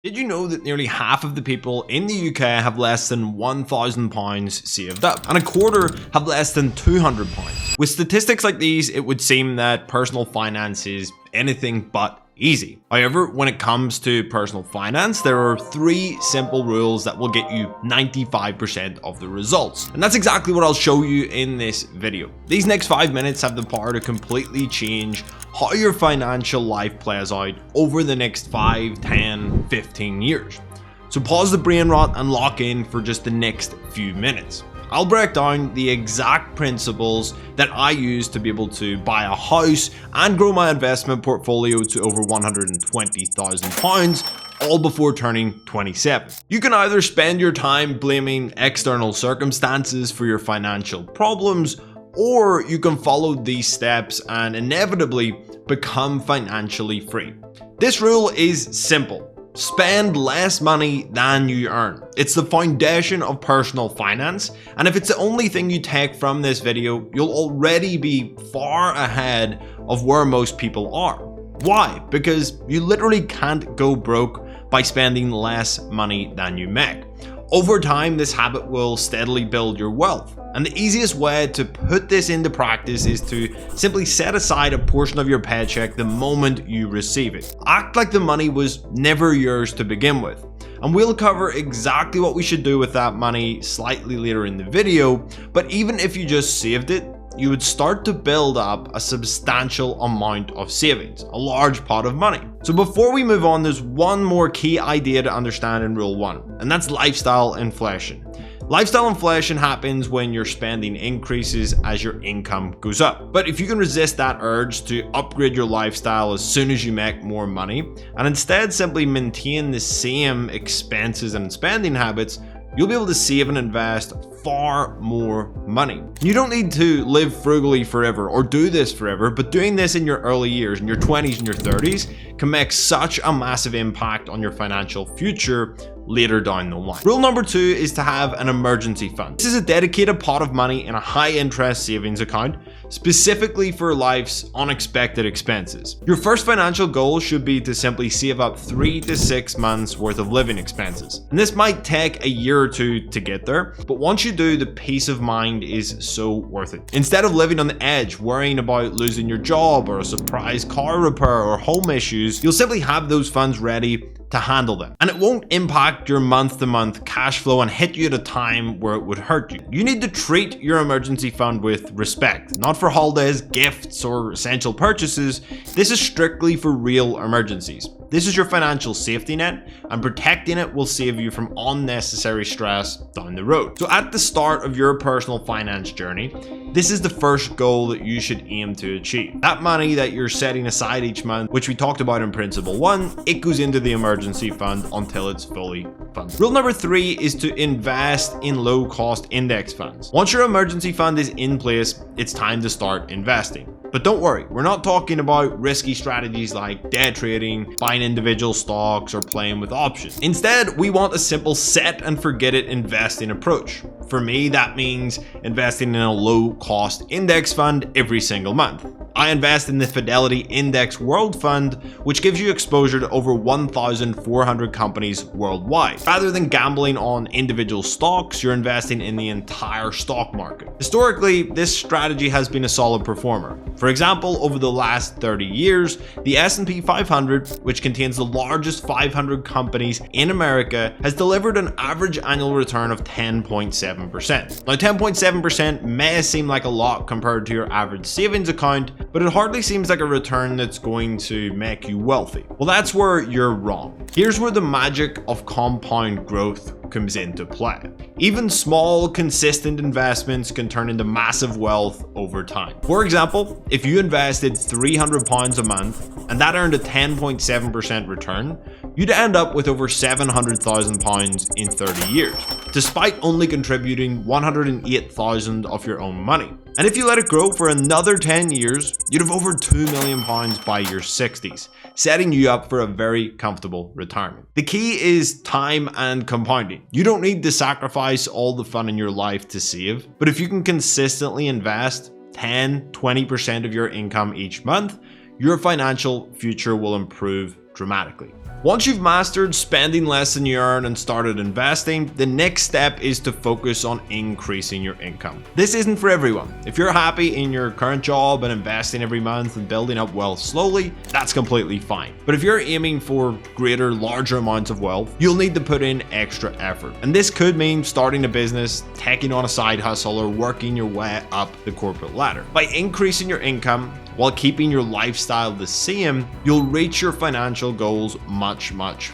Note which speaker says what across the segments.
Speaker 1: Did you know that nearly half of the people in the UK have less than £1,000 saved up, and a quarter have less than £200? With statistics like these, it would seem that personal finance is anything but easy. However, when it comes to personal finance, there are 3 simple rules that will get you 95% of the results. And that's exactly what I'll show you in this video. These next 5 minutes have the power to completely change how your financial life plays out over the next 5, 10, 15 years. So pause the brain rot and lock in for just the next few minutes. I'll break down the exact principles that I use to be able to buy a house and grow my investment portfolio to over £120,000, all before turning 27. You can either spend your time blaming external circumstances for your financial problems, or you can follow these steps and inevitably become financially free. This rule is simple. Spend less money than you earn. It's the foundation of personal finance, and if it's the only thing you take from this video, you'll already be far ahead of where most people are. Why? Because you literally can't go broke by spending less money than you make. Over time, this habit will steadily build your wealth. And the easiest way to put this into practice is to simply set aside a portion of your paycheck the moment you receive it. Act like the money was never yours to begin with. And we'll cover exactly what we should do with that money slightly later in the video, but even if you just saved it, you would start to build up a substantial amount of savings, a large pot of money. So before we move on, there's one more key idea to understand in Rule 1, and that's lifestyle inflation. Lifestyle inflation happens when your spending increases as your income goes up. But if you can resist that urge to upgrade your lifestyle as soon as you make more money, and instead simply maintain the same expenses and spending habits, you'll be able to save and invest far more money. You don't need to live frugally forever or do this forever, but doing this in your early years, in your 20s and your 30s, can make such a massive impact on your financial future later down the line. Rule number 2 is to have an emergency fund. This is a dedicated pot of money in a high interest savings account, specifically for life's unexpected expenses. Your first financial goal should be to simply save up 3 to 6 months worth of living expenses. And this might take a year or two to get there, but once you do, the peace of mind is so worth it. Instead of living on the edge, worrying about losing your job or a surprise car repair or home issues, you'll simply have those funds ready to handle them. And it won't impact your month-to-month cash flow and hit you at a time where it would hurt you. You need to treat your emergency fund with respect, not for holidays, gifts, or essential purchases. This is strictly for real emergencies. This is your financial safety net, and protecting it will save you from unnecessary stress down the road. So at the start of your personal finance journey, this is the first goal that you should aim to achieve. That money that you're setting aside each month, which we talked about in Principle 1, it goes into the emergency fund until it's fully funded. Rule number 3 is to invest in low-cost index funds. Once your emergency fund is in place, it's time to start investing. But don't worry, we're not talking about risky strategies like day trading, buying individual stocks, or playing with options. Instead, we want a simple set and forget it investing approach. For me, that means investing in a low-cost index fund every single month. I invest in the Fidelity Index World Fund, which gives you exposure to over 1,400 companies worldwide. Rather than gambling on individual stocks, you're investing in the entire stock market. Historically, this strategy has been a solid performer. For example, over the last 30 years, the S&P 500, which contains the largest 500 companies in America, has delivered an average annual return of 10.7%. Now, 10.7% may seem like a lot compared to your average savings account, but it hardly seems like a return that's going to make you wealthy. Well, that's where you're wrong. Here's where the magic of compound growth comes into play. Even small, consistent investments can turn into massive wealth over time. For example, if you invested £300 a month and that earned a 10.7% return, you'd end up with over £700,000 in 30 years, despite only contributing £108,000 of your own money. And if you let it grow for another 10 years, you'd have over £2 million by your 60s, setting you up for a very comfortable retirement. The key is time and compounding. You don't need to sacrifice all the fun in your life to save, but if you can consistently invest 10-20% of your income each month, your financial future will improve dramatically. Once you've mastered spending less than you earn and started investing, the next step is to focus on increasing your income. This isn't for everyone. If you're happy in your current job and investing every month and building up wealth slowly, that's completely fine. But if you're aiming for greater, larger amounts of wealth, you'll need to put in extra effort. And this could mean starting a business, taking on a side hustle, or working your way up the corporate ladder. By increasing your income while keeping your lifestyle the same, you'll reach your financial goals much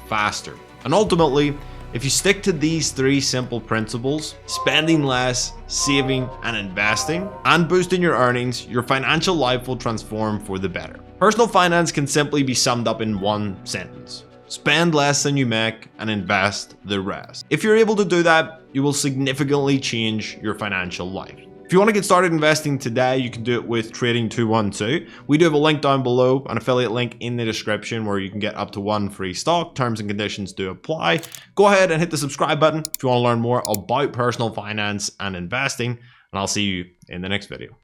Speaker 1: faster. And ultimately, if you stick to these 3 simple principles, spending less, saving, and investing, and boosting your earnings, your financial life will transform for the better. Personal finance can simply be summed up in one sentence: spend less than you make and invest the rest. If you're able to do that, you will significantly change your financial life. If you want to get started investing today, you can do it with Trading 212. We do have a link down below, an affiliate link in the description where you can get up to 1 free stock. Terms and conditions do apply. Go ahead and hit the subscribe button if you want to learn more about personal finance and investing, and I'll see you in the next video.